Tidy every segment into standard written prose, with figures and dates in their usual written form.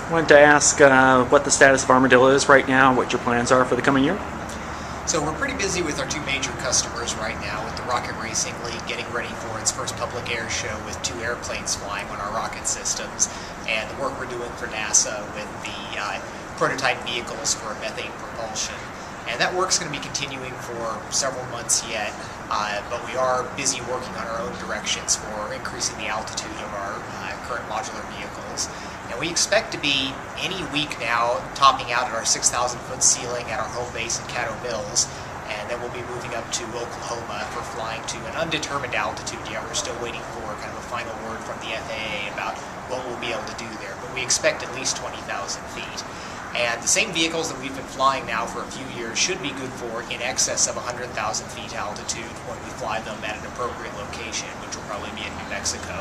I wanted to ask what the status of Armadillo is right now, what your plans are for the coming year. So we're pretty busy with our two major customers right now, with the Rocket Racing League getting ready for its first public air show with 2 airplanes flying on our rocket systems, and the work we're doing for NASA with the prototype vehicles for methane propulsion. And that work's going to be continuing for several months yet, but we are busy working on our own directions for increasing the altitude of our current modular vehicles. And we expect to be, any week now, topping out at our 6,000-foot ceiling at our home base in Caddo Mills, and then we'll be moving up to Oklahoma for flying to an undetermined altitude yet. We're still waiting for kind of a final word from the FAA about what we'll be able to do there, but we expect at least 20,000 feet. And the same vehicles that we've been flying now for a few years should be good for in excess of 100,000 feet altitude when we fly them at an appropriate location, which will probably be in New Mexico.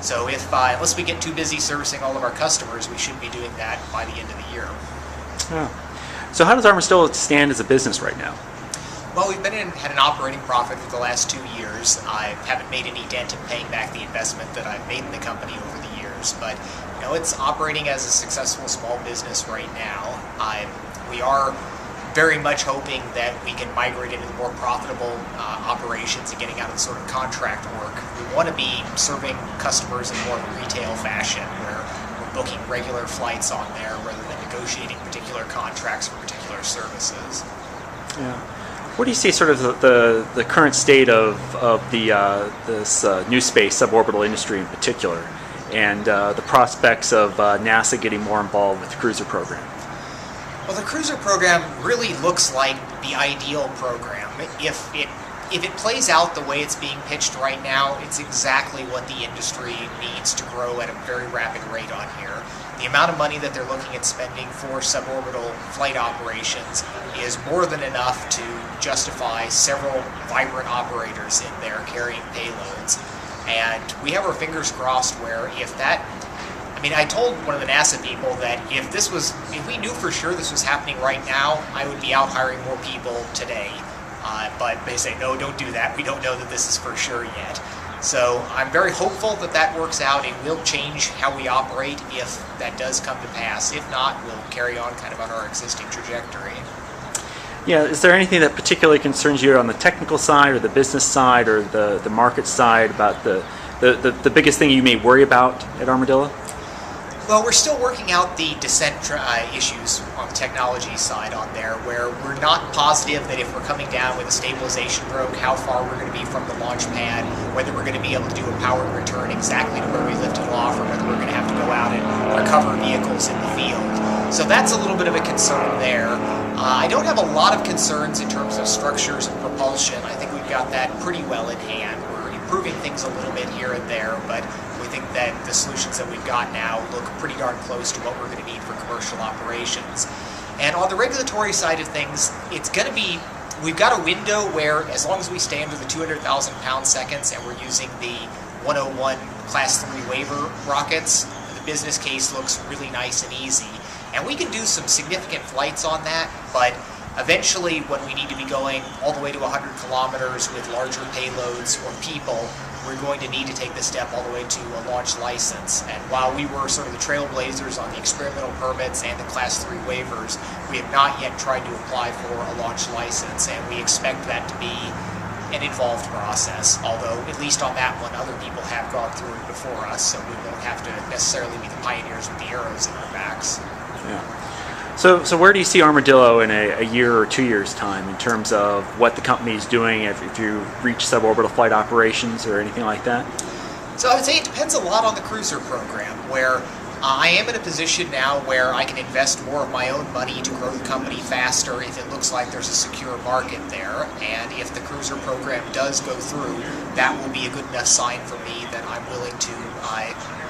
So if, unless we get too busy servicing all of our customers, we should be doing that by the end of the year. Oh. So how does Armadillo stand as a business right now? Well, we've had an operating profit for the last 2 years. I haven't made any dent in paying back the investment that I've made in the company over the years, but you know, it's operating as a successful small business right now. We are very much hoping that we can migrate into the more profitable operations and getting out of the sort of contract work. We want to be serving customers in more of a retail fashion, where we're booking regular flights on there rather than negotiating particular contracts for particular services. Yeah. What do you see sort of the current state of this new space, suborbital industry in particular, and the prospects of NASA getting more involved with the cruiser program? Well, the cruiser program really looks like the ideal program. If it plays out the way it's being pitched right now, it's exactly what the industry needs to grow at a very rapid rate on here. The amount of money that they're looking at spending for suborbital flight operations is more than enough to justify several vibrant operators in there carrying payloads. And we have our fingers crossed where if that, I mean, I told one of the NASA people that if we knew for sure this was happening right now, I would be out hiring more people today. But they say, no, don't do that. We don't know that this is for sure yet. So I'm very hopeful that that works out. It will change how we operate if that does come to pass. If not, we'll carry on kind of on our existing trajectory. Yeah, is there anything that particularly concerns you on the technical side or the business side or the market side about the biggest thing you may worry about at Armadillo? Well, we're still working out the descent issues on the technology side on there, where we're not positive that if we're coming down with a stabilization broke, how far we're going to be from the launch pad, whether we're going to be able to do a powered return exactly to where we lifted off, or whether we're going to have to go out and recover vehicles in the field. So that's a little bit of a concern there. I don't have a lot of concerns in terms of structures and propulsion. I think we've got that pretty well in hand. We're improving things a little bit here and there, but we think that the solutions that we've got now look pretty darn close to what we're going to need for commercial operations. And on the regulatory side of things, it's going to be, we've got a window where as long as we stay under the 200,000 pound-seconds and we're using the 101 Class 3 waiver rockets, the business case looks really nice and easy. And we can do some significant flights on that, but eventually when we need to be going all the way to 100 kilometers with larger payloads or people, we're going to need to take the step all the way to a launch license. And while we were sort of the trailblazers on the experimental permits and the Class 3 waivers, we have not yet tried to apply for a launch license, and we expect that to be an involved process, although at least on that one other people have gone through it before us, so we won't have to necessarily be the pioneers with the arrows in our backs. Yeah. So where do you see Armadillo in a year or 2 years' time in terms of what the company is doing if you reach suborbital flight operations or anything like that? So I would say it depends a lot on the cruiser program, where I am in a position now where I can invest more of my own money to grow the company faster if it looks like there's a secure market there. And if the cruiser program does go through, that will be a good enough sign for me that I'm willing to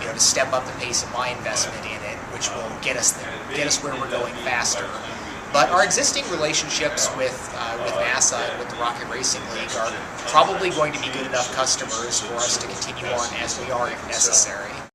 to step up the pace of my investment in it, which will get us there, get us where we're going faster. But our existing relationships with NASA and with the Rocket Racing League are probably going to be good enough customers for us to continue on as we are if necessary.